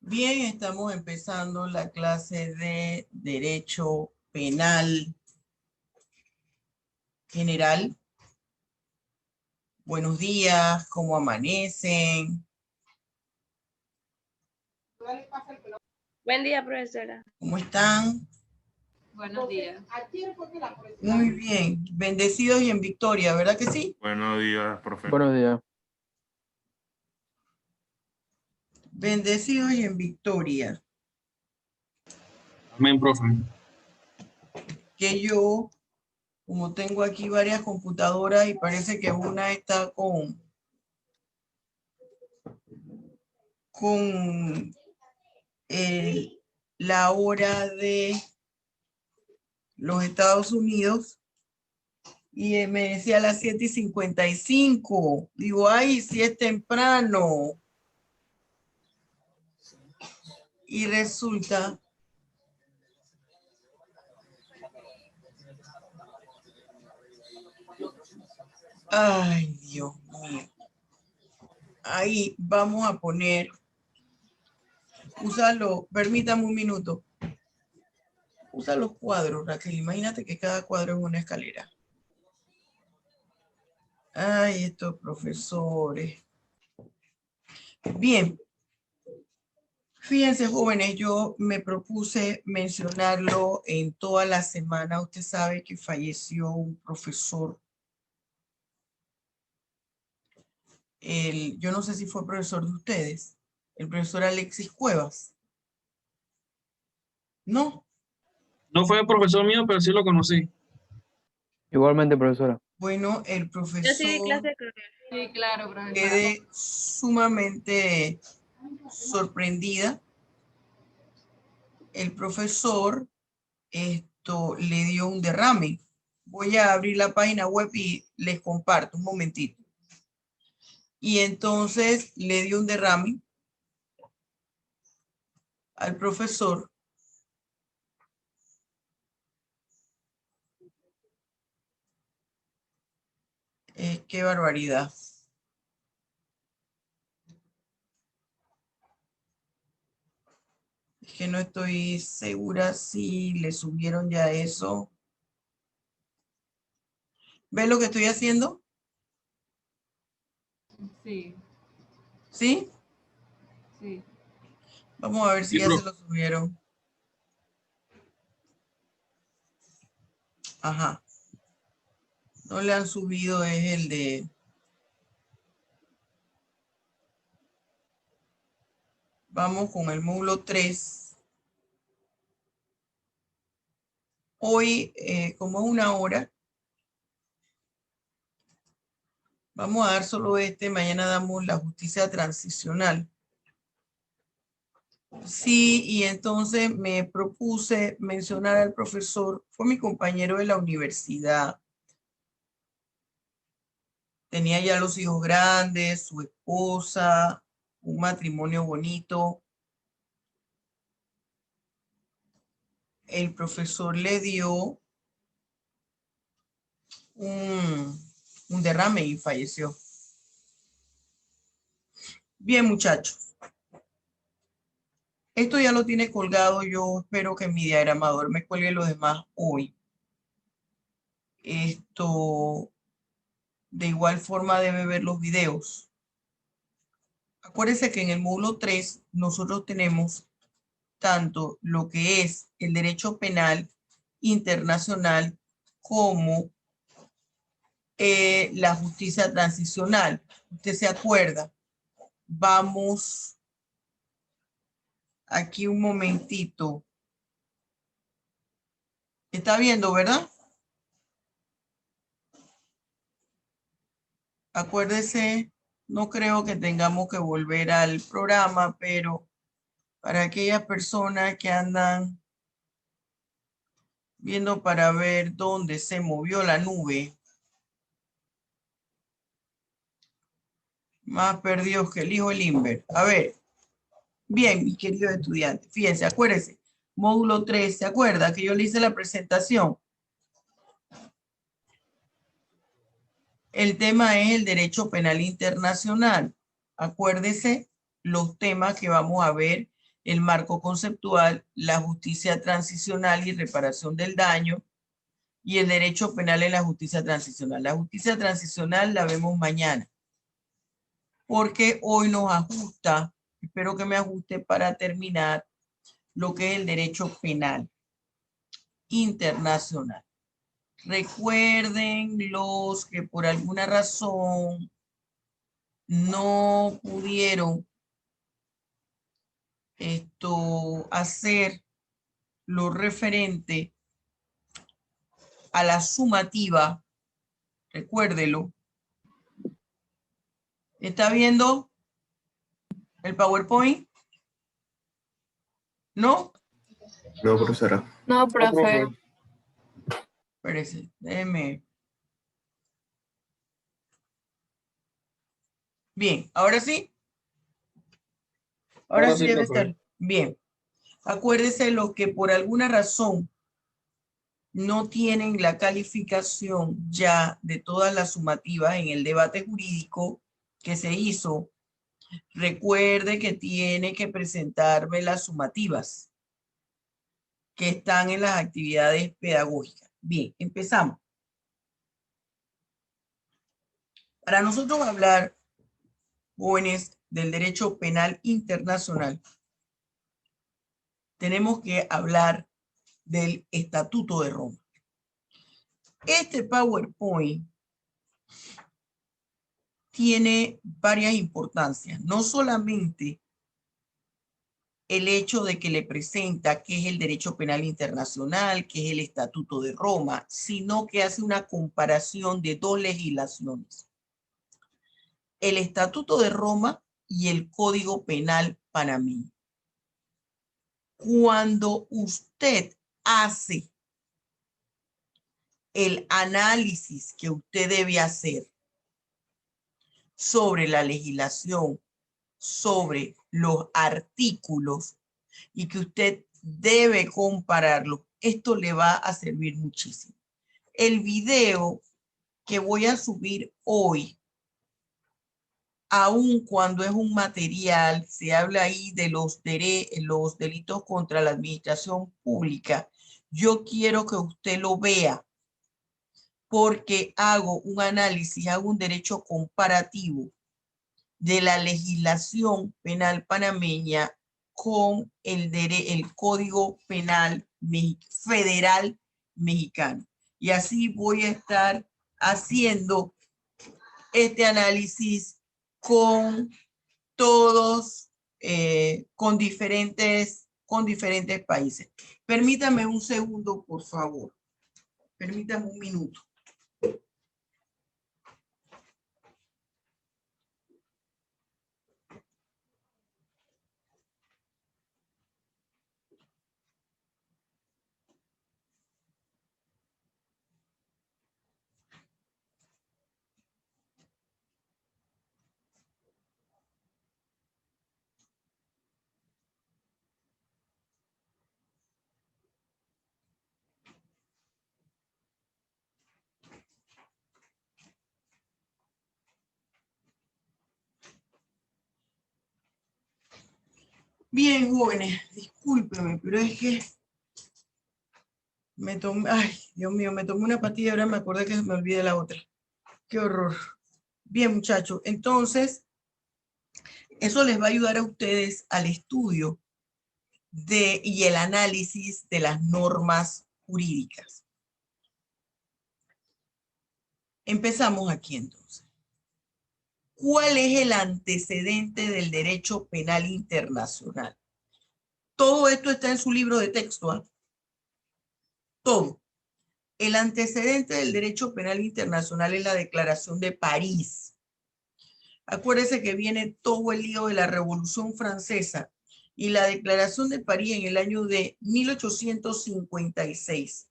Bien, estamos empezando la clase de Derecho Penal General. Buenos días, ¿cómo amanecen? Buen día, profesora. ¿Cómo están? Buenos días. Muy bien, bendecidos y en victoria, ¿verdad que sí? Buenos días, profe. Buenos días. Bendecidos y en victoria. Amén, profe. Que yo, como tengo aquí varias computadoras y parece que una está con la hora de los Estados Unidos y me decía a las 7:55. Digo, ay, si es temprano. Y resulta ay, Dios mío. Ahí vamos a poner, úsalo, permítame un minuto. Usa los cuadros, Raquel. Imagínate que cada cuadro es una escalera. Ay, estos profesores. Bien. Fíjense, jóvenes, yo me propuse mencionarlo en toda la semana. Usted sabe que falleció un profesor. Yo no sé si fue profesor de ustedes, el profesor Alexis Cuevas. ¿No? No fue profesor mío, pero sí lo conocí. Igualmente, profesora. Bueno, el Yo profesor sí di clase con él. Sí, claro, profesora. quedé sumamente sorprendida. El profesor le dio un derrame. Voy a abrir la página web y les comparto un momentito. Y entonces le dio un derrame al profesor. Qué barbaridad. Es que no estoy segura si le subieron ya eso. ¿Ves lo que estoy haciendo? Sí, ¿Sí? sí. Vamos a ver si Sí, ya se profe. lo subieron. Ajá. No le han subido, es el de... Vamos con el módulo 3. Hoy, como es una hora, vamos a dar solo este. Mañana damos la justicia transicional. Sí, y entonces me propuse mencionar al profesor. Fue mi compañero de la universidad. Tenía ya los hijos grandes, su esposa, un matrimonio bonito. El profesor le dio un derrame y falleció. Bien, muchachos. Esto ya lo tiene colgado. Yo espero que mi diagramador me cuelgue lo demás hoy. Esto, de igual forma, debe ver los videos. Acuérdense que en el módulo 3 nosotros tenemos tanto lo que es el derecho penal internacional como la justicia transicional. Usted se acuerda. Vamos aquí un momentito. Está viendo, ¿verdad? Acuérdese, no creo que tengamos que volver al programa, pero para aquellas personas que andan viendo para ver dónde se movió la nube, más perdidos que el hijo del Limber. A ver, bien, mis queridos estudiantes, fíjense, acuérdense, módulo 3, ¿se acuerda que yo le hice la presentación? El tema es el derecho penal internacional. Acuérdese los temas que vamos a ver el marco conceptual, la justicia transicional y reparación del daño, y el derecho penal en la justicia transicional. La justicia transicional la vemos mañana, porque hoy nos ajusta, espero que me ajuste para terminar, lo que es el derecho penal internacional. Recuerden los que por alguna razón no pudieron hacer lo referente a la sumativa, recuérdelo. ¿Está viendo el PowerPoint? ¿No? No, profesora. No, profe. Espérese, déjeme. Bien, ahora sí. Ahora sí debe profe. estar. Bien. Acuérdese los que por alguna razón no tienen la calificación ya de todas las sumativas en el debate jurídico que se hizo. Recuerde que tiene que presentarme las sumativas que están en las actividades pedagógicas. Bien, empezamos. Para nosotros hablar, jóvenes, del derecho penal internacional, tenemos que hablar del Estatuto de Roma. Este PowerPoint tiene varias importancias, no solamente el hecho de que le presenta qué es el derecho penal internacional, qué es el Estatuto de Roma, sino que hace una comparación de dos legislaciones: el Estatuto de Roma y el Código Penal panameño. Cuando usted hace el análisis que usted debe hacer sobre la legislación, sobre los artículos, y que usted debe compararlo, esto le va a servir muchísimo. El video que voy a subir hoy, aun cuando es un material, se habla ahí de los delitos contra la administración pública, yo quiero que usted lo vea, porque hago un análisis, hago un derecho comparativo de la legislación penal panameña con el Código Penal Federal Mexicano. Y así voy a estar haciendo este análisis con todos, con diferentes países. Permítame un segundo, por favor. Permítame un minuto. Bien, jóvenes, discúlpenme, pero es que me tomé, ay, Dios mío, me tomé una pastilla y ahora me acordé que me olvidé la otra. Qué horror. Bien, muchachos, entonces, eso les va a ayudar a ustedes al estudio y el análisis de las normas jurídicas. Empezamos aquí entonces. ¿Cuál es el antecedente del derecho penal internacional? Todo esto está en su libro de texto, ¿eh? Todo. El antecedente del derecho penal internacional es la Declaración de París. Acuérdese que viene todo el lío de la Revolución Francesa y la Declaración de París en el año de 1856,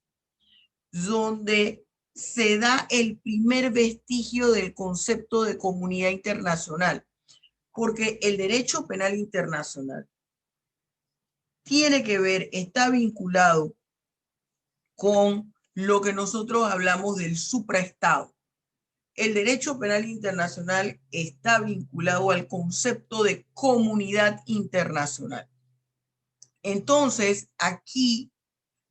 donde se da el primer vestigio del concepto de comunidad internacional, porque el derecho penal internacional tiene que ver, está vinculado con lo que nosotros hablamos del supraestado. El derecho penal internacional está vinculado al concepto de comunidad internacional. Entonces, aquí,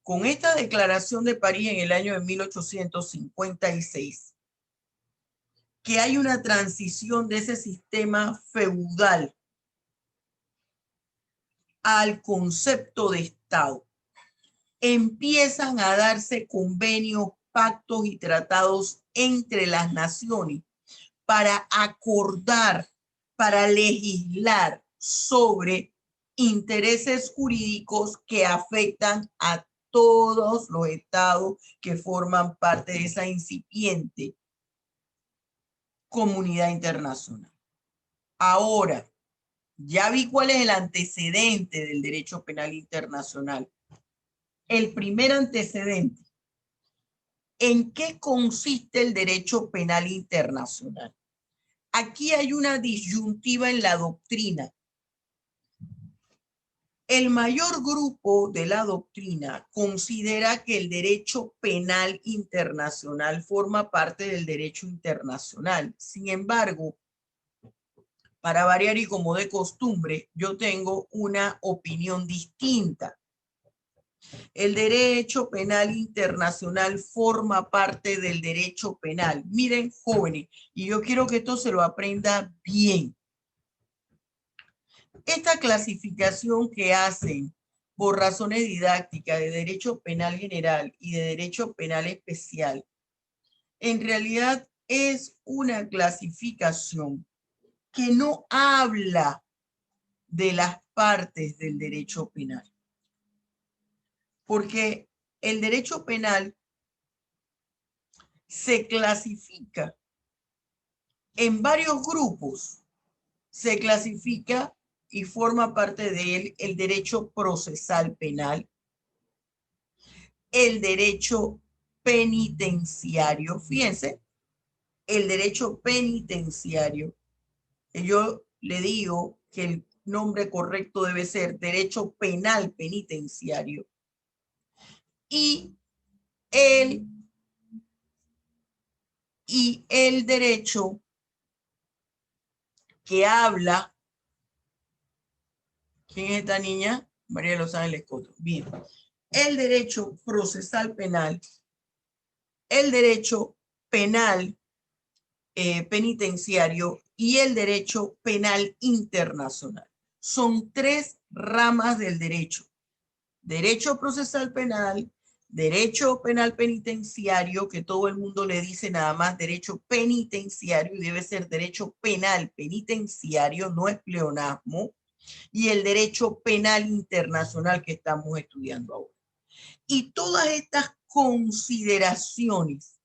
con esta declaración de París en el año de 1856, que hay una transición de ese sistema feudal al concepto de Estado. Empiezan a darse convenios, pactos y tratados entre las naciones para acordar, para legislar sobre intereses jurídicos que afectan a todos los estados que forman parte de esa incipiente comunidad internacional. Ahora, ya vi cuál es el antecedente del derecho penal internacional. El primer antecedente. ¿En qué consiste el derecho penal internacional? Aquí hay una disyuntiva en la doctrina. El mayor grupo de la doctrina considera que el derecho penal internacional forma parte del derecho internacional. Sin embargo, para variar y como de costumbre, yo tengo una opinión distinta. El derecho penal internacional forma parte del derecho penal. Miren, jóvenes, y yo quiero que esto se lo aprenda bien. Esta clasificación que hacen por razones didácticas de derecho penal general y de derecho penal especial, en realidad es una clasificación que no habla de las partes del derecho penal. Porque el derecho penal se clasifica en varios grupos. Se clasifica y forma parte de él el derecho procesal penal, el derecho penitenciario. Fíjense, el derecho penitenciario. Yo le digo que el nombre correcto debe ser derecho penal penitenciario. Y el derecho que habla, ¿quién es esta niña? María de los Ángeles Coto. Bien, el derecho procesal penal, el derecho penal penitenciario y el derecho penal internacional. Son tres ramas del derecho. Derecho procesal penal, derecho penal penitenciario, que todo el mundo le dice nada más derecho penitenciario y debe ser derecho penal penitenciario, no es pleonasmo, y el derecho penal internacional que estamos estudiando ahora. Y todas estas consideraciones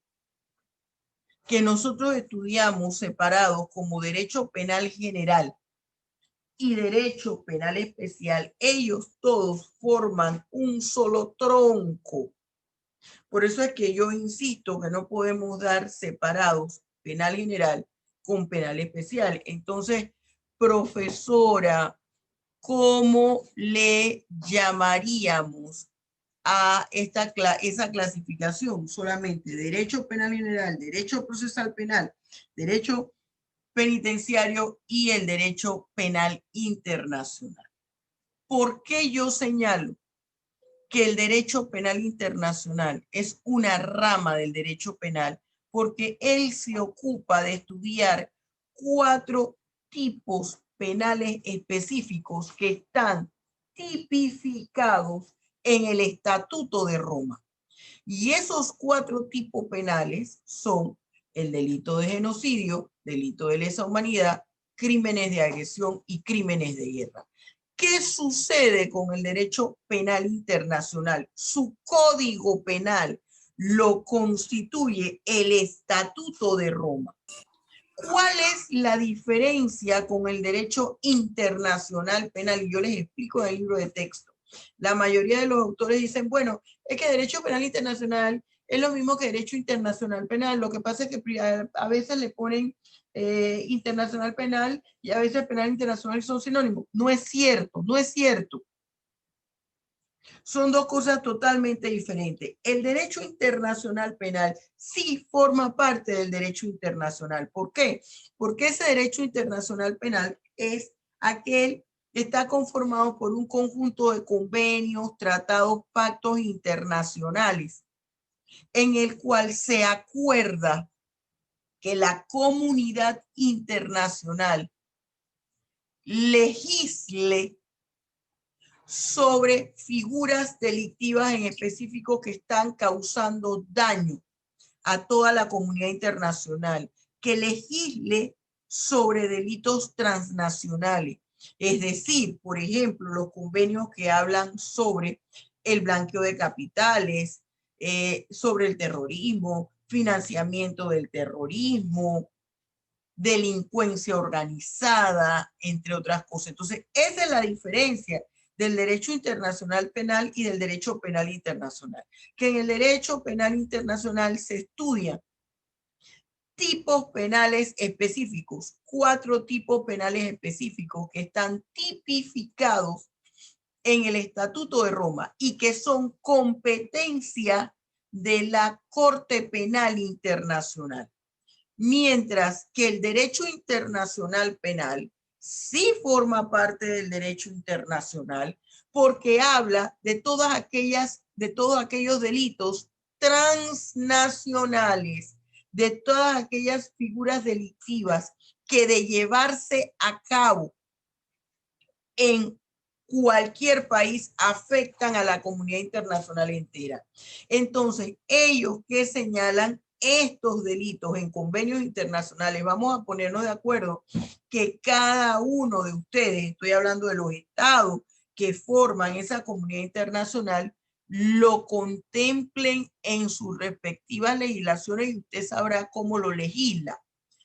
que nosotros estudiamos separados como derecho penal general y derecho penal especial, ellos todos forman un solo tronco. Por eso es que yo insisto que no podemos dar separados penal general con penal especial. Entonces, profesora, ¿cómo le llamaríamos a esa clasificación? Solamente derecho penal general, derecho procesal penal, derecho penitenciario y el derecho penal internacional. ¿Por qué yo señalo que el derecho penal internacional es una rama del derecho penal? Porque él se ocupa de estudiar 4 tipos penales específicos que están tipificados en el Estatuto de Roma. Y esos 4 tipos penales son el delito de genocidio, delito de lesa humanidad, crímenes de agresión y crímenes de guerra. ¿Qué sucede con el derecho penal internacional? Su código penal lo constituye el Estatuto de Roma. ¿Cuál es la diferencia con el derecho internacional penal? Y yo les explico en el libro de texto. La mayoría de los autores dicen, bueno, es que derecho penal internacional es lo mismo que derecho internacional penal. Lo que pasa es que a veces le ponen internacional penal y a veces penal internacional son sinónimos. No es cierto, no es cierto. Son dos cosas totalmente diferentes. El derecho internacional penal sí forma parte del derecho internacional. ¿Por qué? Porque ese derecho internacional penal es aquel está conformado por un conjunto de convenios, tratados, pactos internacionales, en el cual se acuerda que la comunidad internacional legisle sobre figuras delictivas en específico que están causando daño a toda la comunidad internacional, que legisle sobre delitos transnacionales. Es decir, por ejemplo, los convenios que hablan sobre el blanqueo de capitales, sobre el terrorismo, financiamiento del terrorismo, delincuencia organizada, entre otras cosas. Entonces, esa es la diferencia del derecho internacional penal y del derecho penal internacional. Que en el derecho penal internacional se estudian tipos penales específicos, 4 tipos penales específicos que están tipificados en el Estatuto de Roma y que son competencia de la Corte Penal Internacional. Mientras que el derecho internacional penal sí forma parte del derecho internacional porque habla de todos aquellos delitos transnacionales, de todas aquellas figuras delictivas que de llevarse a cabo en cualquier país afectan a la comunidad internacional entera. Entonces, ellos que señalan estos delitos en convenios internacionales, vamos a ponernos de acuerdo que cada uno de ustedes, estoy hablando de los estados que forman esa comunidad internacional, lo contemplen en sus respectivas legislaciones y usted sabrá cómo lo legisla.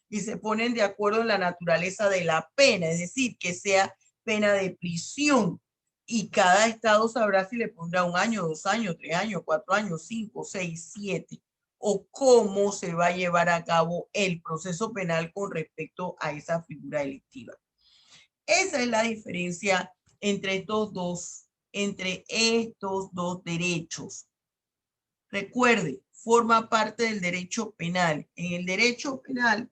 Y se ponen de acuerdo en la naturaleza de la pena, es decir, que sea pena de prisión. Y cada estado sabrá si le pondrá 1 año, 2 años, 3 años, 4 años, 5, 6, 7, o cómo se va a llevar a cabo el proceso penal con respecto a esa figura delictiva. Esa es la diferencia entre estos dos derechos. Recuerde, forma parte del derecho penal. En el derecho penal,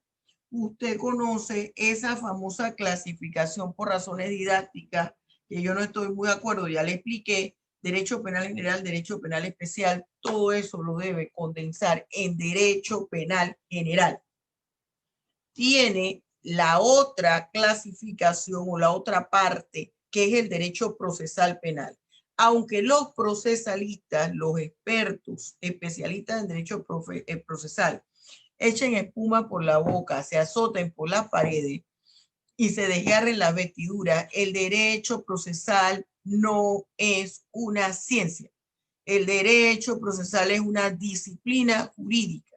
usted conoce esa famosa clasificación por razones didácticas, que yo no estoy muy de acuerdo, ya le expliqué, derecho penal general, derecho penal especial, todo eso lo debe condensar en derecho penal general. Tiene la otra clasificación o la otra parte, que es el derecho procesal penal. Aunque los procesalistas, los expertos, especialistas en derecho procesal, echen espuma por la boca, se azoten por las paredes y se desgarren las vestiduras, el derecho procesal no es una ciencia. El derecho procesal es una disciplina jurídica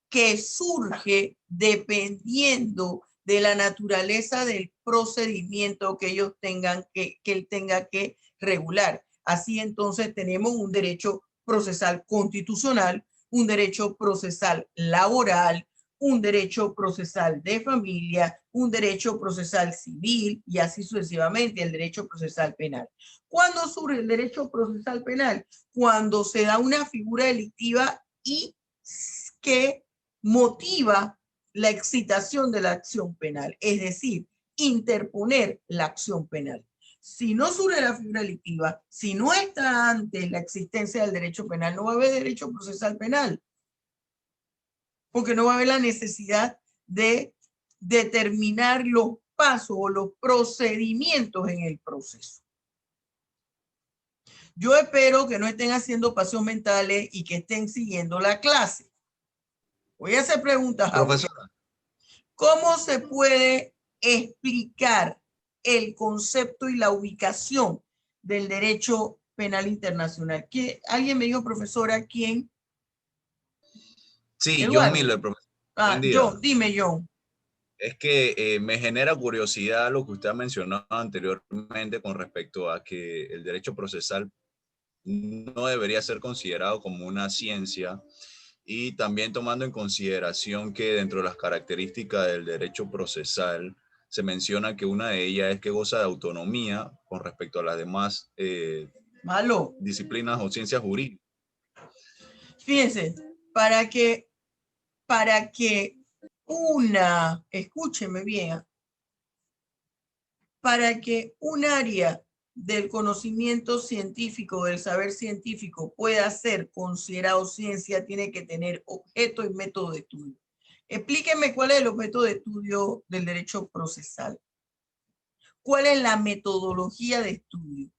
que surge dependiendo de la naturaleza del procedimiento que ellos tengan que él tenga que regular. Así entonces tenemos un derecho procesal constitucional, un derecho procesal laboral, un derecho procesal de familia, un derecho procesal civil y así sucesivamente el derecho procesal penal. ¿Cuándo surge el derecho procesal penal? Cuando se da una figura delictiva y que motiva la excitación de la acción penal, es decir, interponer la acción penal. Si no surge la figura delictiva, si no está antes la existencia del derecho penal, no va a haber derecho procesal penal, porque no va a haber la necesidad de determinar los pasos o los procedimientos en el proceso. Yo espero que no estén haciendo pasos mentales y que estén siguiendo la clase. Voy a hacer preguntas. Profesora. ¿Cómo se puede explicar el concepto y la ubicación del derecho penal internacional? ¿Alguien me dijo, profesora, quién? Sí, Eduardo. John Miller, profesor. Buen día. John, dime, John. Es que me genera curiosidad lo que usted ha mencionado anteriormente con respecto a que el derecho procesal no debería ser considerado como una ciencia, y también tomando en consideración que dentro de las características del derecho procesal se menciona que una de ellas es que goza de autonomía con respecto a las demás disciplinas o ciencias jurídicas. Fíjense, escúcheme bien, para que un área del conocimiento científico, del saber científico, pueda ser considerado ciencia, tiene que tener objeto y método de estudio. Explíquenme cuál es el objeto de estudio del derecho procesal. ¿Cuál es la metodología de estudio?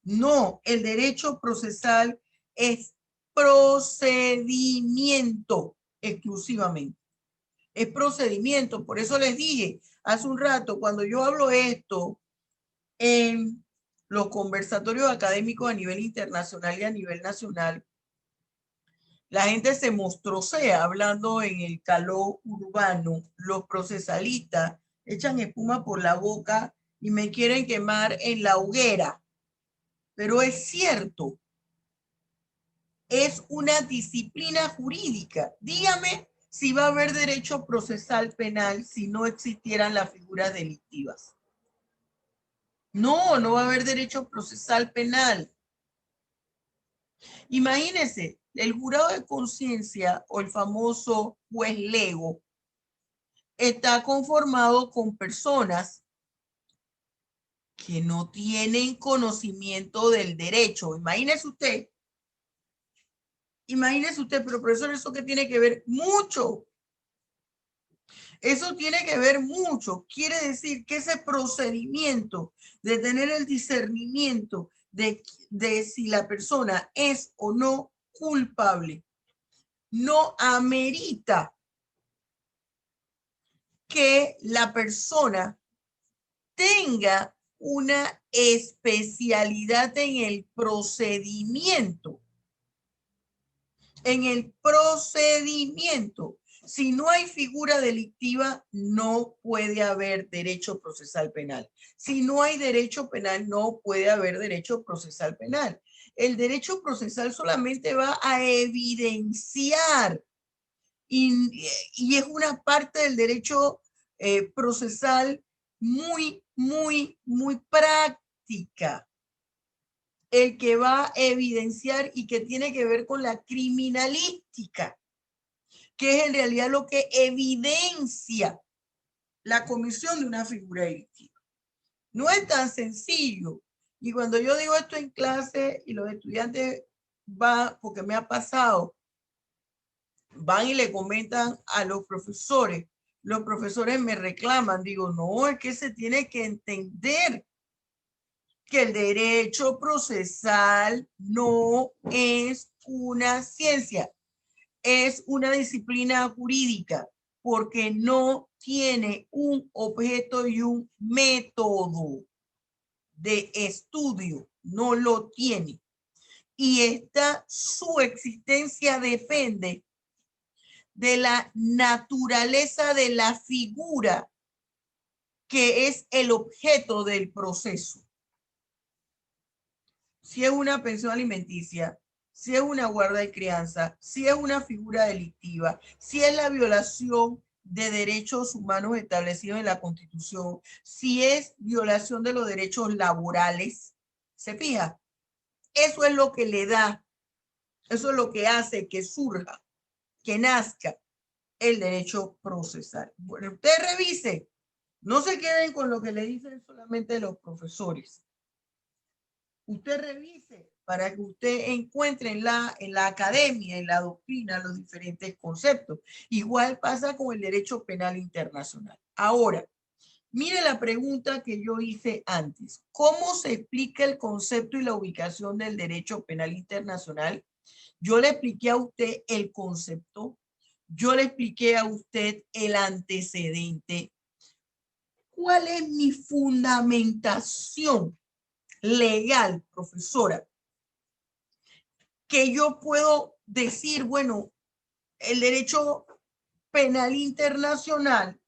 No, el derecho procesal es procedimiento exclusivamente. Es procedimiento. Por eso les dije hace un rato, cuando yo hablo esto en los conversatorios académicos a nivel internacional y a nivel nacional, la gente se mostrosea hablando en el calor urbano. Los procesalistas echan espuma por la boca y me quieren quemar en la hoguera. Pero es cierto. Es una disciplina jurídica. Dígame si va a haber derecho procesal penal si no existieran las figuras delictivas. No, no va a haber derecho procesal penal. Imagínense, el jurado de conciencia o el famoso juez lego está conformado con personas que no tienen conocimiento del derecho. Imagínese usted, pero profesor, ¿eso qué tiene que ver? Mucho. Eso tiene que ver mucho. Quiere decir que ese procedimiento de tener el discernimiento de si la persona es o no culpable no amerita que la persona tenga una especialidad en el procedimiento. En el procedimiento. Si no hay figura delictiva, no puede haber derecho procesal penal. Si no hay derecho penal, no puede haber derecho procesal penal. El derecho procesal solamente va a evidenciar y es una parte del derecho procesal muy práctica. El que va a evidenciar y que tiene que ver con la criminalística, que es en realidad lo que evidencia la comisión de una figura delictiva. No es tan sencillo. Y cuando yo digo esto en clase y los estudiantes van, porque me ha pasado, van y le comentan a los profesores me reclaman, digo, no, es que se tiene que entender que el derecho procesal no es una ciencia, es una disciplina jurídica porque no tiene un objeto y un método de estudio, no lo tiene. Y su existencia depende de la naturaleza de la figura que es el objeto del proceso. Si es una pensión alimenticia, si es una guarda de crianza, si es una figura delictiva, si es la violación de derechos humanos establecidos en la Constitución, si es violación de los derechos laborales, ¿se fija? Eso es lo que le da, eso es lo que hace que surja, que nazca el derecho procesal. Bueno, usted revise, no se queden con lo que le dicen solamente los profesores. Usted revise para que usted encuentre en la academia, en la doctrina, los diferentes conceptos. Igual pasa con el derecho penal internacional. Ahora, mire la pregunta que yo hice antes. ¿Cómo se explica el concepto y la ubicación del derecho penal internacional? Yo le expliqué a usted el concepto. Yo le expliqué a usted el antecedente. ¿Cuál es mi fundamentación legal, profesora? Que yo puedo decir, bueno, el derecho penal internacional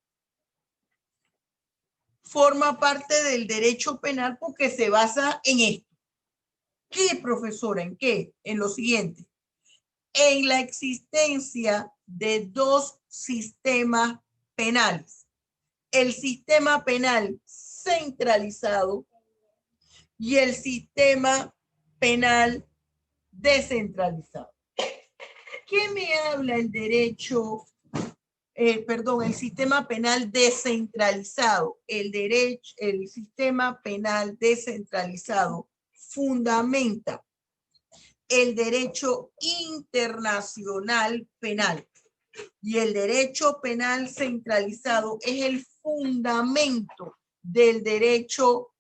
forma parte del derecho penal porque se basa en esto. ¿Qué, profesora? ¿En qué? En lo siguiente. En la existencia de dos sistemas penales. El sistema penal centralizado y el sistema penal descentralizado. ¿Qué me habla el derecho el sistema penal descentralizado. El sistema penal descentralizado fundamenta el derecho internacional penal. Y el derecho penal centralizado es el fundamento del derecho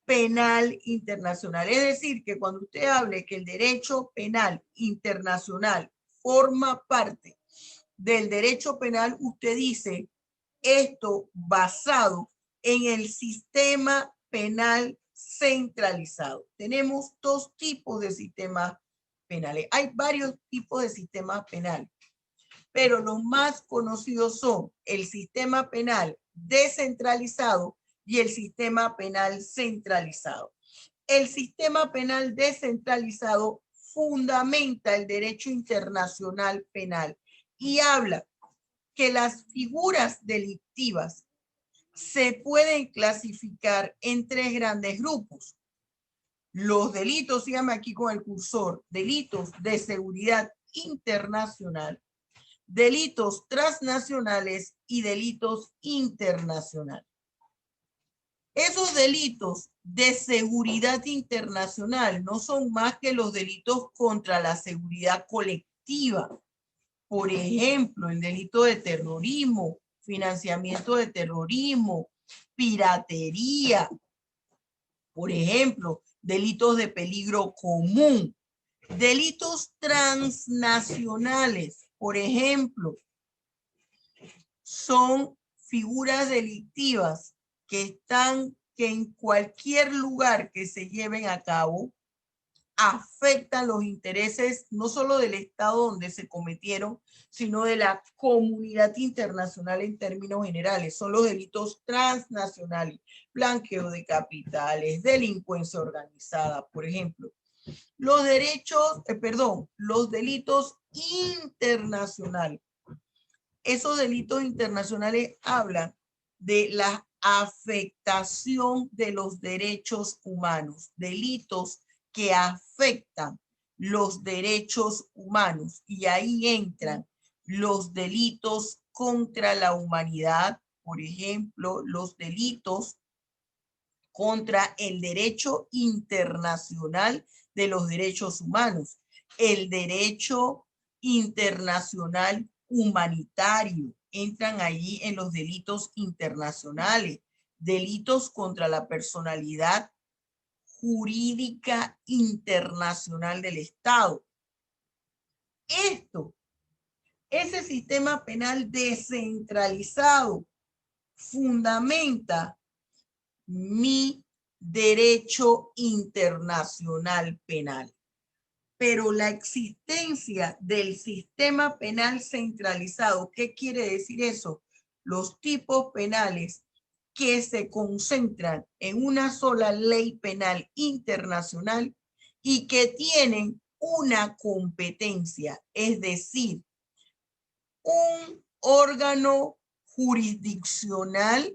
penal internacional. Es decir, que cuando usted hable que el derecho penal internacional forma parte del derecho penal, usted dice esto basado en el sistema penal centralizado. Tenemos dos tipos de sistemas penales. Hay varios tipos de sistemas penales, pero los más conocidos son el sistema penal descentralizado y el sistema penal centralizado. El sistema penal descentralizado fundamenta el derecho internacional penal y habla que las figuras delictivas se pueden clasificar en tres grandes grupos. Los delitos, se llama aquí con el cursor, delitos de seguridad internacional, delitos transnacionales y delitos internacionales. Esos delitos de seguridad internacional no son más que los delitos contra la seguridad colectiva. Por ejemplo, el delito de terrorismo, financiamiento de terrorismo, piratería. Por ejemplo, delitos de peligro común. Delitos transnacionales, por ejemplo, son figuras delictivas que en cualquier lugar que se lleven a cabo afectan los intereses no solo del Estado donde se cometieron, sino de la comunidad internacional en términos generales. Son los delitos transnacionales, blanqueo de capitales, delincuencia organizada, por ejemplo. Los delitos internacionales. Esos delitos internacionales hablan de la afectación de los derechos humanos, delitos que afectan los derechos humanos, y ahí entran los delitos contra la humanidad, por ejemplo, los delitos contra el derecho internacional de los derechos humanos, el derecho internacional humanitario, entran allí en los delitos internacionales, delitos contra la personalidad jurídica internacional del Estado. Ese sistema penal descentralizado fundamenta mi derecho internacional penal. Pero la existencia del sistema penal centralizado, ¿qué quiere decir eso? Los tipos penales que se concentran en una sola ley penal internacional y que tienen una competencia, es decir, un órgano jurisdiccional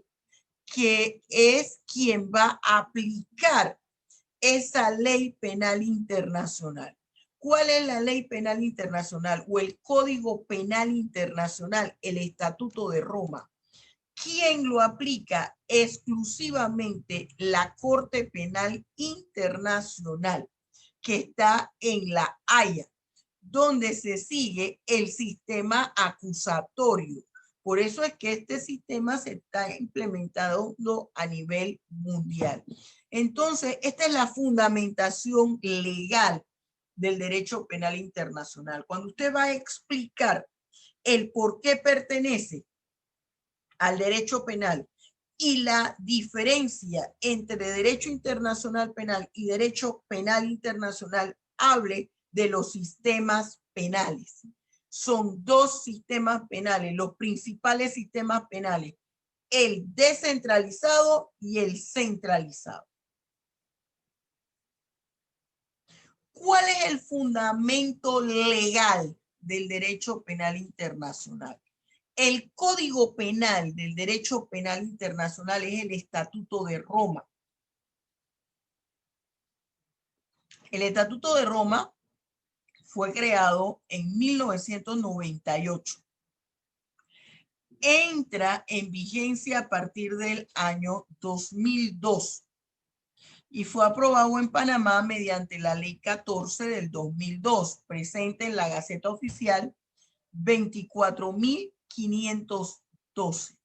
que es quien va a aplicar esa ley penal internacional. ¿Cuál es la ley penal internacional o el Código Penal Internacional? El Estatuto de Roma. ¿Quién lo aplica? Exclusivamente la Corte Penal Internacional, que está en La Haya, donde se sigue el sistema acusatorio. Por eso es que este sistema se está implementando a nivel mundial. Entonces, esta es la fundamentación legal del derecho penal internacional. Cuando usted va a explicar el por qué pertenece al derecho penal y la diferencia entre derecho internacional penal y derecho penal internacional, hable de los sistemas penales. Son dos sistemas penales, los principales sistemas penales, el descentralizado y el centralizado. ¿Cuál es el fundamento legal del derecho penal internacional? El Código Penal del Derecho Penal Internacional es el Estatuto de Roma. El Estatuto de Roma fue creado en 1998. entra en vigencia a partir del año 2002 y fue aprobado en Panamá mediante la Ley 14 del 2002, presente en la Gaceta Oficial 24.512.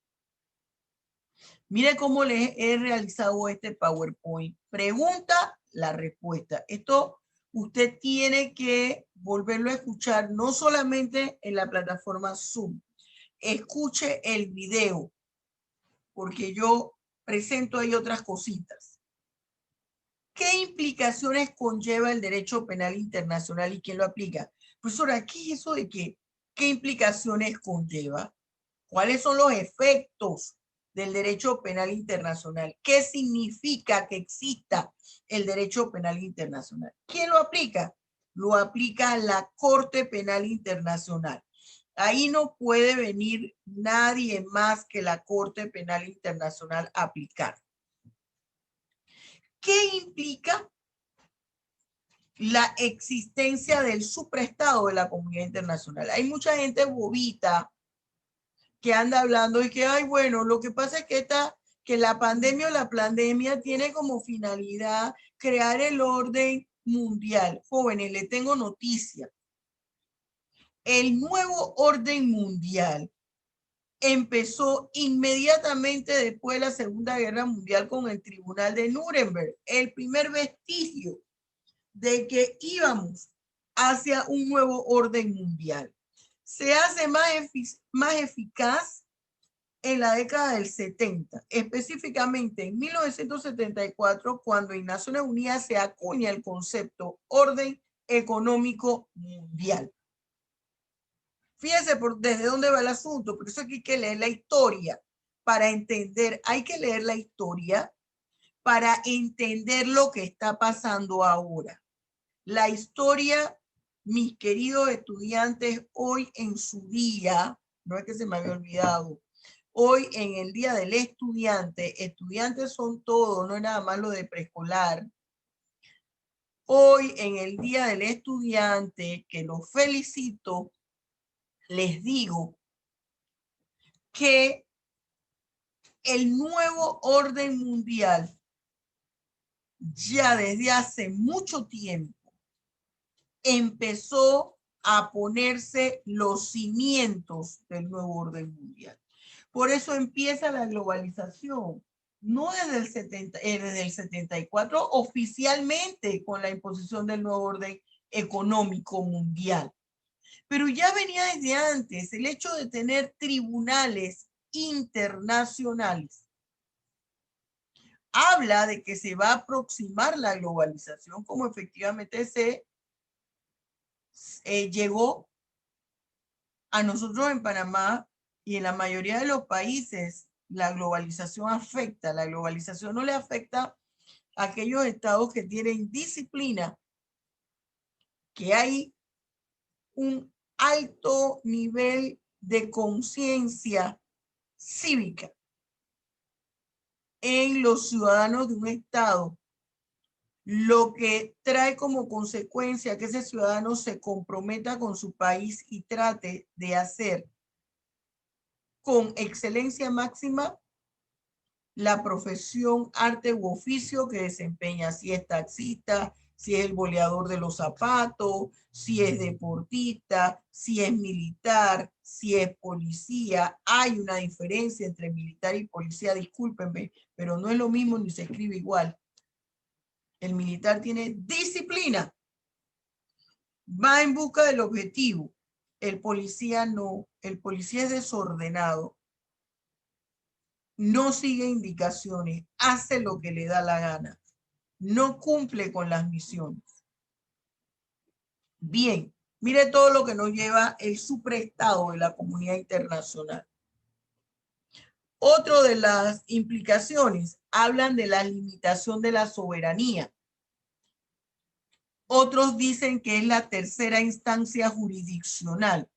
Mire cómo les he realizado este PowerPoint. Pregunta, la respuesta. Esto usted tiene que volverlo a escuchar, no solamente en la plataforma Zoom. Escuche el video, porque yo presento ahí otras cositas. ¿Qué implicaciones conlleva el derecho penal internacional y quién lo aplica? Profesora, ¿qué es eso de qué implicaciones conlleva? ¿Cuáles son los efectos del derecho penal internacional? ¿Qué significa que exista el derecho penal internacional? ¿Quién lo aplica? Lo aplica la Corte Penal Internacional. Ahí no puede venir nadie más que la Corte Penal Internacional a aplicar. ¿Qué implica la existencia del supraestado de la comunidad internacional? Hay mucha gente bobita que anda hablando y que, ay, bueno, lo que pasa es que la pandemia o la pandemia tiene como finalidad crear el orden mundial. Jóvenes, les tengo noticia. El nuevo orden mundial empezó inmediatamente después de la Segunda Guerra Mundial con el Tribunal de Nuremberg, el primer vestigio de que íbamos hacia un nuevo orden mundial. Se hace más eficaz en la década del 70, específicamente en 1974, cuando en Naciones Unidas se acuña el concepto orden económico mundial. Fíjense desde dónde va el asunto, por eso aquí hay que leer la historia para entender, hay que leer la historia para entender lo que está pasando ahora. La historia, mis queridos estudiantes, hoy en su día, no es que se me había olvidado, hoy en el Día del Estudiante, estudiantes son todos, no es nada más lo de preescolar. Hoy en el Día del Estudiante, que los felicito, les digo que el nuevo orden mundial ya desde hace mucho tiempo empezó a ponerse los cimientos del nuevo orden mundial. Por eso empieza la globalización, no desde el 74 oficialmente con la imposición del nuevo orden económico mundial. Pero ya venía desde antes el hecho de tener tribunales internacionales. Habla de que se va a aproximar la globalización como efectivamente se llegó a nosotros en Panamá y en la mayoría de los países. La globalización afecta. La globalización no le afecta a aquellos estados que tienen disciplina, que hay un alto nivel de conciencia cívica en los ciudadanos de un estado, lo que trae como consecuencia que ese ciudadano se comprometa con su país y trate de hacer con excelencia máxima la profesión, arte u oficio que desempeña, si es taxista, si es el boleador de los zapatos, si es deportista, si es militar, si es policía. Hay una diferencia entre militar y policía, discúlpenme, pero no es lo mismo ni se escribe igual. El militar tiene disciplina, va en busca del objetivo. El policía no, el policía es desordenado, no sigue indicaciones, hace lo que le da la gana, no cumple con las misiones. Bien, mire todo lo que nos lleva el supraestado de la comunidad internacional. Otro de las implicaciones hablan de la limitación de la soberanía. Otros dicen que es la tercera instancia jurisdiccional.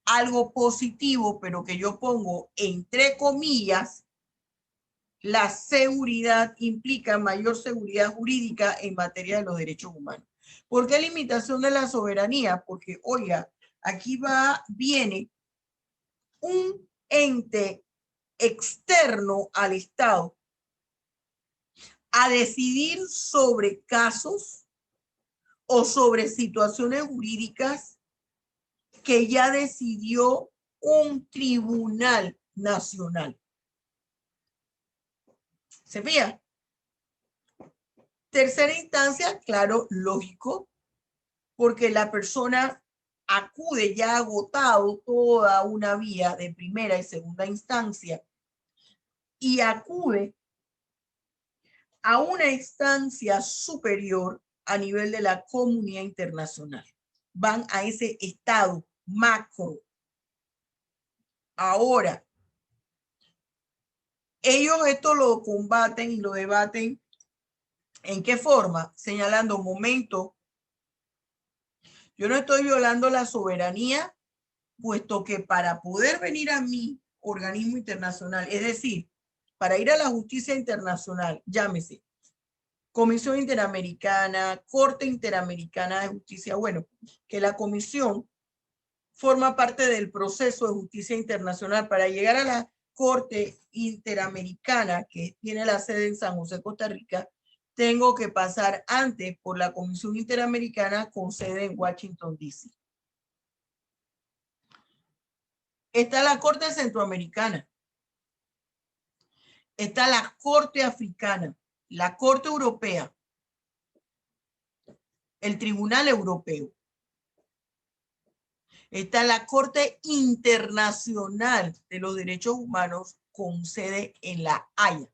Algo positivo, pero que yo pongo entre comillas, la seguridad implica mayor seguridad jurídica en materia de los derechos humanos. ¿Por qué limitación de la soberanía? Porque, oiga, aquí viene un ente externo al Estado a decidir sobre casos o sobre situaciones jurídicas que ya decidió un tribunal nacional. ¿Se fija? Tercera instancia, claro, lógico, porque la persona acude ya agotado toda una vía de primera y segunda instancia y acude a una instancia superior a nivel de la comunidad internacional. Van a ese estado macro. Ahora, ellos esto lo combaten y lo debaten. ¿En qué forma? Señalando momentos. Yo no estoy violando la soberanía, puesto que para poder venir a mi organismo internacional, es decir, para ir a la justicia internacional, llámese Comisión Interamericana, Corte Interamericana de Justicia, bueno, que la comisión forma parte del proceso de justicia internacional para llegar a la Corte Interamericana, que tiene la sede en San José, Costa Rica. Tengo que pasar antes por la Comisión Interamericana con sede en Washington, D.C. Está la Corte Centroamericana. Está la Corte Africana, la Corte Europea, el Tribunal Europeo. Está la Corte Internacional de los Derechos Humanos con sede en La Haya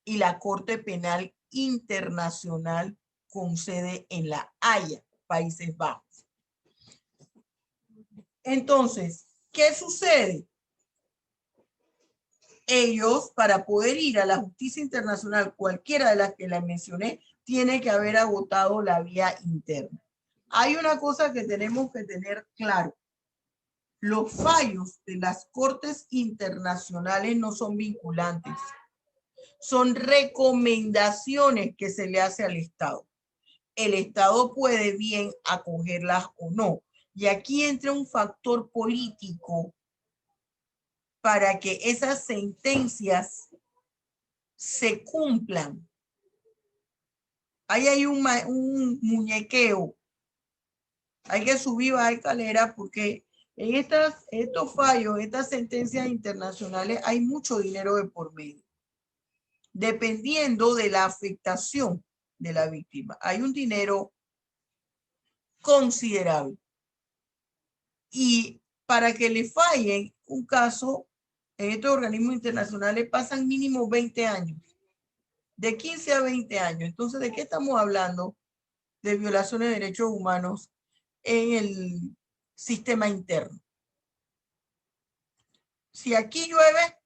y la Corte Penal Internacional con sede en La Haya, Países Bajos. Entonces, ¿qué sucede? Ellos, para poder ir a la justicia internacional, cualquiera de las que les mencioné, tiene que haber agotado la vía interna. Hay una cosa que tenemos que tener claro. Los fallos de las cortes internacionales no son vinculantes. Son recomendaciones que se le hace al Estado. El Estado puede bien acogerlas o no. Y aquí entra un factor político para que esas sentencias se cumplan. Ahí hay un muñequeo. Hay que subir a escalera porque en estos fallos, estas sentencias internacionales, hay mucho dinero de por medio. Dependiendo de la afectación de la víctima. Hay un dinero considerable. Y para que le fallen un caso, en estos organismos internacionales pasan mínimo 20 años. De 15 a 20 años. Entonces, ¿de qué estamos hablando? De violaciones de derechos humanos en el sistema interno. Si aquí llueve,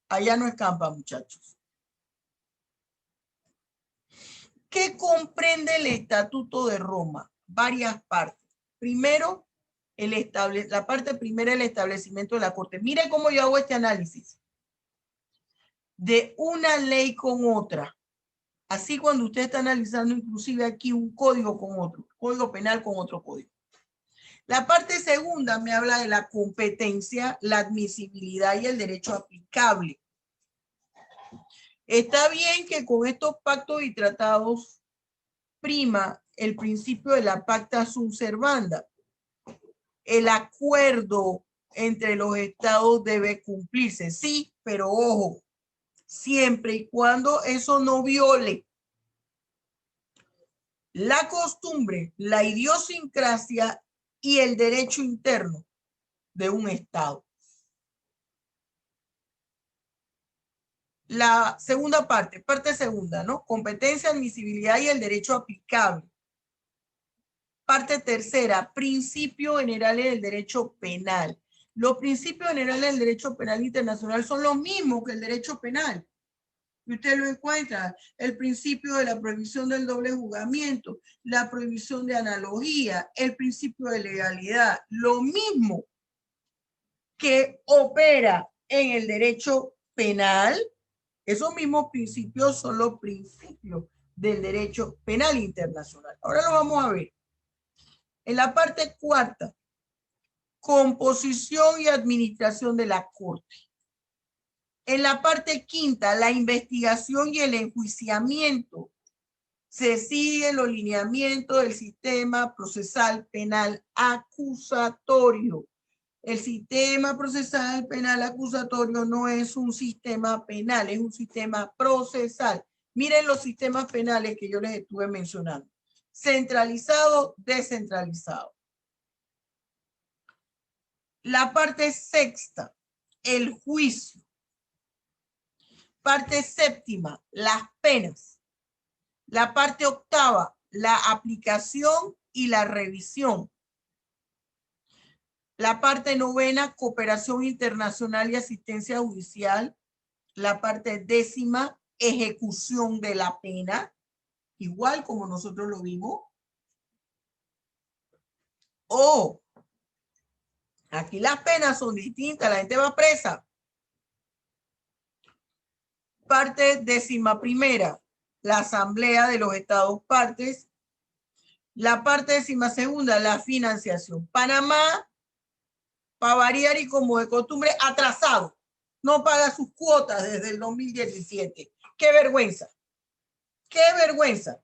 allá no escampa, muchachos. ¿Qué comprende el Estatuto de Roma? Varias partes. Primero, la parte primera, el establecimiento de la Corte. Mire cómo yo hago este análisis. De una ley con otra. Así cuando usted está analizando inclusive aquí un código con otro, código penal con otro código. La parte segunda me habla de la competencia, la admisibilidad y el derecho aplicable. Está bien que con estos pactos y tratados prima el principio de la pacta sunt servanda. El acuerdo entre los estados debe cumplirse, sí, pero ojo, siempre y cuando eso no viole la costumbre, la idiosincrasia y el derecho interno de un estado. La segunda parte segunda, ¿no? Competencia, admisibilidad y el derecho aplicable. Parte tercera, principios generales del derecho penal. Los principios generales del derecho penal internacional son los mismos que el derecho penal. Y usted lo encuentra, el principio de la prohibición del doble juzgamiento, la prohibición de analogía, el principio de legalidad, lo mismo que opera en el derecho penal. Esos mismos principios son los principios del derecho penal internacional. Ahora lo vamos a ver. En la parte cuarta, Composición y administración de la Corte. En la parte quinta, la investigación y el enjuiciamiento. Se siguen los lineamientos del sistema procesal penal acusatorio. El sistema procesal penal acusatorio no es un sistema penal, es un sistema procesal. Miren los sistemas penales que yo les estuve mencionando. Centralizado, descentralizado. La parte sexta, el juicio. Parte séptima, las penas. La parte octava, la aplicación y la revisión. La parte novena, cooperación internacional y asistencia judicial. La parte décima, ejecución de la pena, igual como nosotros lo vimos. Oh, aquí las penas son distintas, la gente va presa. Parte décima primera, la Asamblea de los Estados Partes. La parte décima segunda, la financiación. Panamá, para variar y como de costumbre, atrasado. No paga sus cuotas desde el 2017. ¡Qué vergüenza! ¡Qué vergüenza!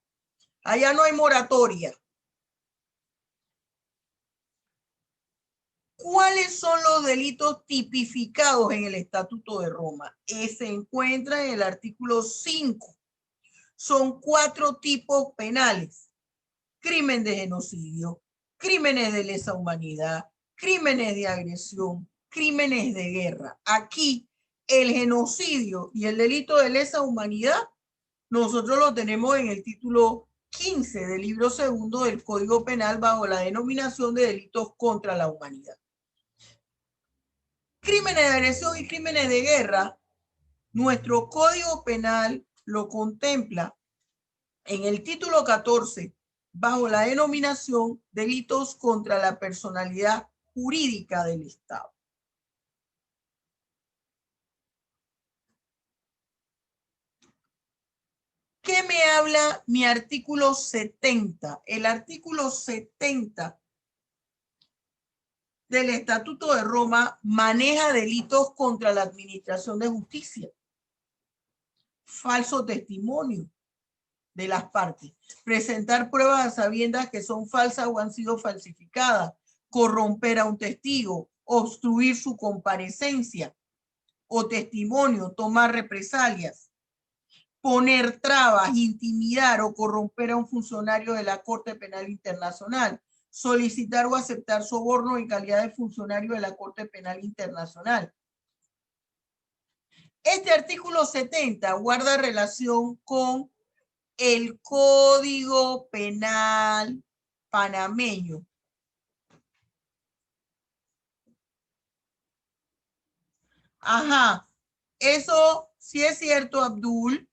Allá no hay moratoria. ¿Cuáles son los delitos tipificados en el Estatuto de Roma? Se encuentra en el artículo 5. Son 4 tipos penales. Crimen de genocidio, crímenes de lesa humanidad, crímenes de agresión, crímenes de guerra. Aquí el genocidio y el delito de lesa humanidad, nosotros lo tenemos en el título 15 del libro segundo del Código Penal bajo la denominación de delitos contra la humanidad. Crímenes de agresión y crímenes de guerra, nuestro Código Penal lo contempla en el título 14 bajo la denominación delitos contra la personalidad jurídica del Estado. ¿Qué me habla mi artículo 70? El artículo 70 del Estatuto de Roma maneja delitos contra la administración de justicia. Falso testimonio de las partes. Presentar pruebas a sabiendas que son falsas o han sido falsificadas. Corromper a un testigo. Obstruir su comparecencia o testimonio. Tomar represalias. Poner trabas, intimidar o corromper a un funcionario de la Corte Penal Internacional. Solicitar o aceptar soborno en calidad de funcionario de la Corte Penal Internacional. Este artículo 70 guarda relación con el Código Penal panameño. Ajá, eso sí es cierto, Abdul.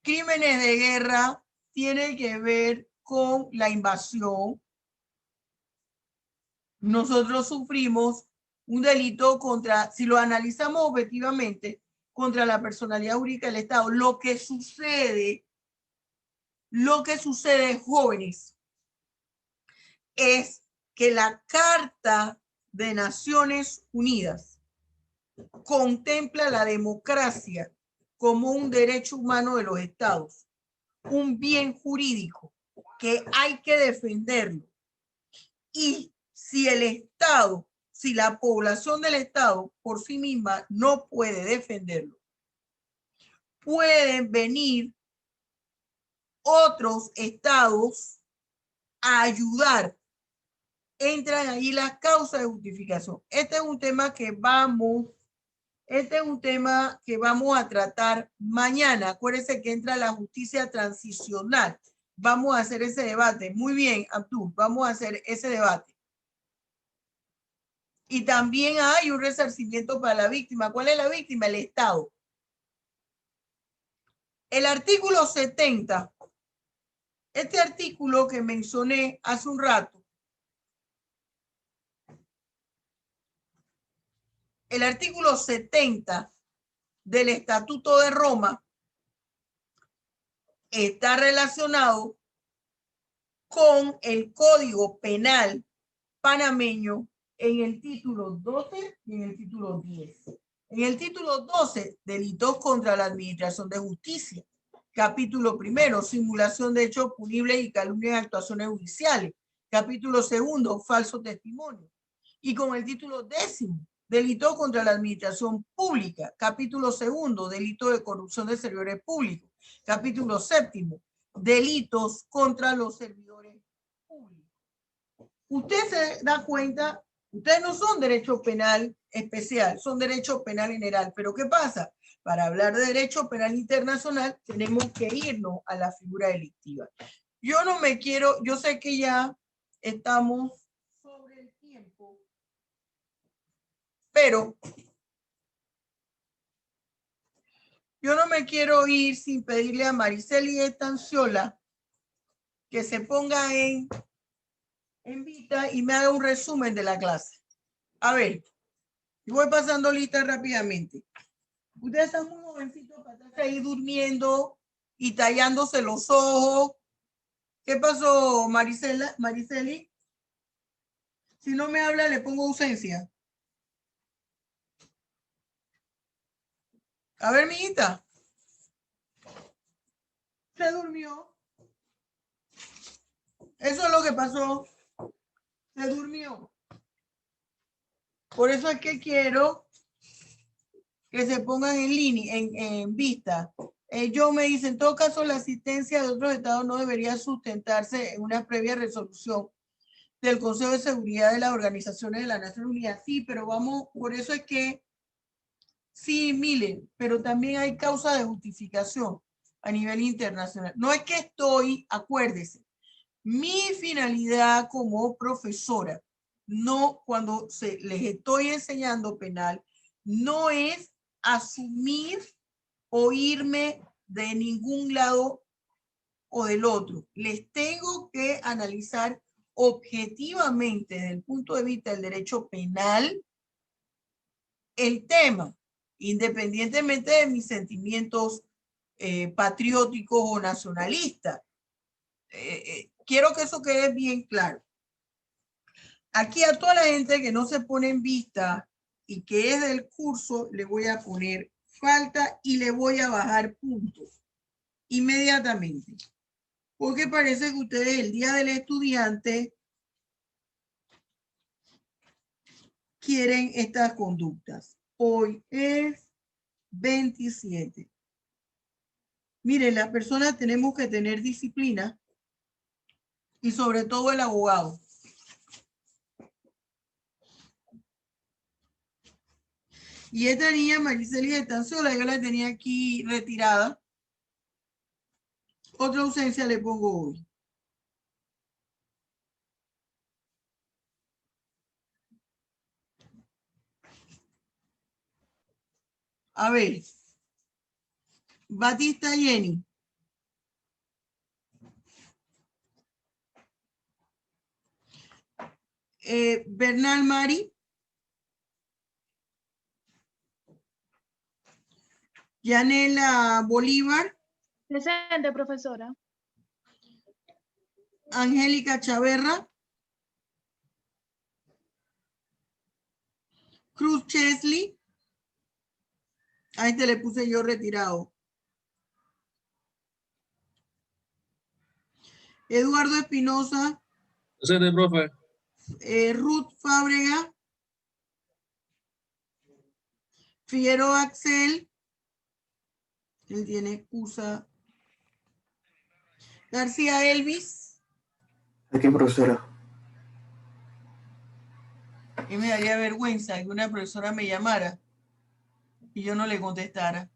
Crímenes de guerra tienen que ver con la invasión. Nosotros sufrimos un delito contra, si lo analizamos objetivamente, contra la personalidad jurídica del Estado. Lo que sucede, jóvenes, es que la Carta de Naciones Unidas contempla la democracia como un derecho humano de los estados, un bien jurídico que hay que defenderlo. Y si el Estado, si la población del Estado por sí misma no puede defenderlo, pueden venir otros estados a ayudar. Entran ahí las causas de justificación. Este es un tema que vamos a tratar mañana. Acuérdense que entra la justicia transicional. Vamos a hacer ese debate. Muy bien, Abdul, vamos a hacer ese debate. Y también hay un resarcimiento para la víctima. ¿Cuál es la víctima? El Estado. El artículo 70, este artículo que mencioné hace un rato, el artículo 70 del Estatuto de Roma está relacionado con el Código Penal panameño en el título 12 y en el título 10. En el título 12, delitos contra la administración de justicia. Capítulo primero, simulación de hechos punibles y calumnia en actuaciones judiciales. Capítulo segundo, falso testimonio. Y con el título 10, delito contra la administración pública. Capítulo segundo, delito de corrupción de servidores públicos. Capítulo séptimo, delitos contra los servidores públicos. Usted se da cuenta, ustedes no son derecho penal especial, son derecho penal general. Pero ¿qué pasa? Para hablar de derecho penal internacional, tenemos que irnos a la figura delictiva. Yo no me quiero, yo sé que ya estamos sobre el tiempo, pero yo no me quiero ir sin pedirle a Mariceli Estanciola que se ponga en vista y me haga un resumen de la clase. A ver, voy pasando lista rápidamente. Ustedes están muy jovencitos para estar ahí durmiendo y tallándose los ojos. ¿Qué pasó, Mariceli? Si no me habla, le pongo ausencia. A ver, mijita. Se durmió. Eso es lo que pasó. Se durmió. Por eso es que quiero que se pongan en línea, en vista. Yo me dice, en todo caso, la asistencia de otros estados no debería sustentarse en una previa resolución del Consejo de Seguridad de las Organizaciones de las Naciones Unidas. Sí, pero vamos, por eso es que, sí, miren, pero también hay causa de justificación a nivel internacional. No es que estoy, acuérdese, mi finalidad como profesora, no cuando les estoy enseñando penal, no es asumir o irme de ningún lado o del otro. Les tengo que analizar objetivamente desde el punto de vista del derecho penal el tema, independientemente de mis sentimientos patrióticos o nacionalistas. Quiero que eso quede bien claro. Aquí a toda la gente que no se pone en vista y que es del curso, le voy a poner falta y le voy a bajar puntos inmediatamente. Porque parece que ustedes el día del estudiante quieren estas conductas. Hoy es 27. Miren, las personas tenemos que tener disciplina y sobre todo el abogado. Y esta niña, Mariceli Estanciola, yo la tenía aquí retirada. Otra ausencia le pongo hoy. A ver. Batista Jenny. Bernal Mari. Yanela Bolívar. Presente, profesora. Angélica Chaverra. Cruz Chesley. A este le puse yo retirado. Eduardo Espinosa. Presente, profe. Ruth Fábrega. Figueroa Axel. Él tiene excusa. García Elvis. Aquí, profesora. Y me daría vergüenza que una profesora me llamara y yo no le contestara.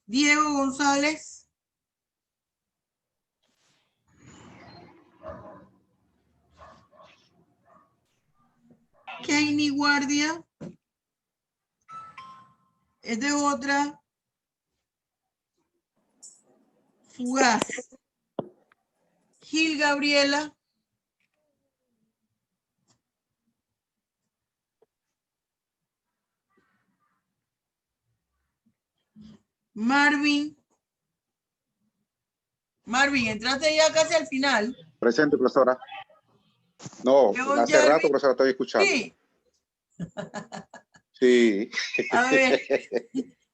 Diego González. Keini Guardia. Es de otra. Fugaz. Gil Gabriela. Marvin. Marvin, entraste ya casi al final. Presente, profesora. No, León hace Jarvis. rato, profesora, estoy escuchando. Sí. Sí. A ver.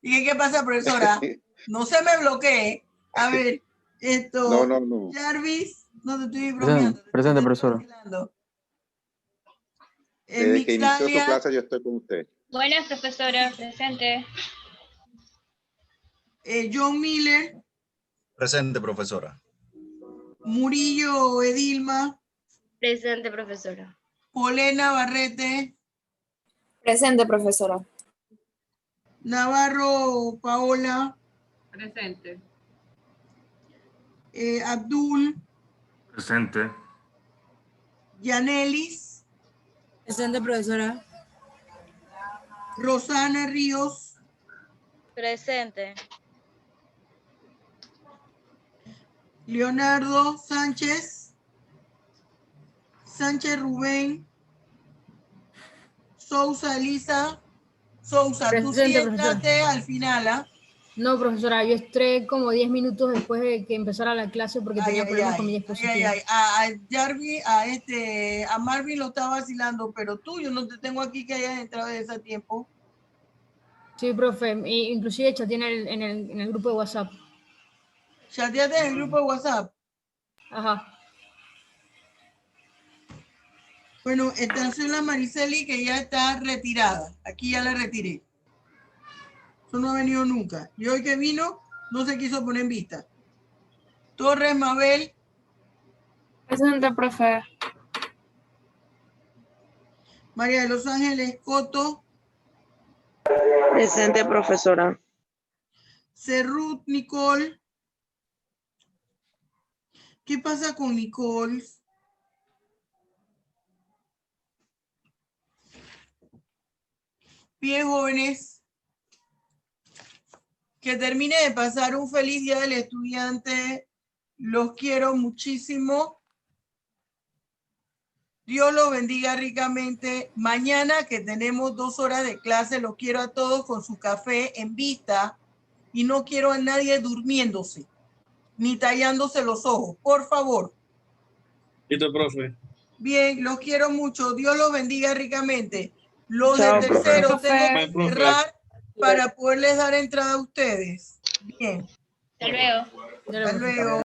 ¿Y qué pasa, profesora? No se me bloquee. A ver, esto. No. Jarvis, no te estoy bromeando. Presente, te estoy profesora. vacilando. Desde que inició su Mixtalia, clase yo estoy con usted. Buenas, profesora, presente. John Miller, Presente, profesora. Murillo Edilma, Presente, profesora. Polena Barrete, Presente, profesora. Navarro Paola, Presente. Abdul, Presente. Yanelis, Presente, profesora. Rosana Ríos, Presente. Leonardo Sánchez, Sánchez Rubén, Sousa Elisa, Sousa, tú sí Presente, profesora. entraste al final, ¿ah? No, profesora, yo entré como 10 minutos después de que empezara la clase porque tenía problemas con mi dispositivo. A Jarvis, a Marvin lo está vacilando, pero tú, yo no te tengo aquí que hayas entrado de ese tiempo. Sí, profe, inclusive chateé en el grupo de WhatsApp. Chateate en el grupo de WhatsApp. Ajá. Bueno, entonces la Mariceli que ya está retirada. Aquí ya la retiré. Eso no ha venido nunca. Y hoy que vino, no se quiso poner en vista. Torres Mabel, Presente, profe. María de los Ángeles Coto, Presente, profesora. Cerrut Nicole. ¿Qué pasa con Nicole? Bien, jóvenes, que termine de pasar un feliz día del estudiante. Los quiero muchísimo. Dios los bendiga ricamente. Mañana que tenemos 2 horas de clase, los quiero a todos con su café en vista y no quiero a nadie durmiéndose ni tallándose los ojos, por favor. Listo, profe. Bien, los quiero mucho. Dios los bendiga ricamente. Los Chao, de tercero profe. tengo que Profe. cerrar para poderles dar entrada a ustedes. Bien, Hasta luego. Ya lo hasta profe. luego.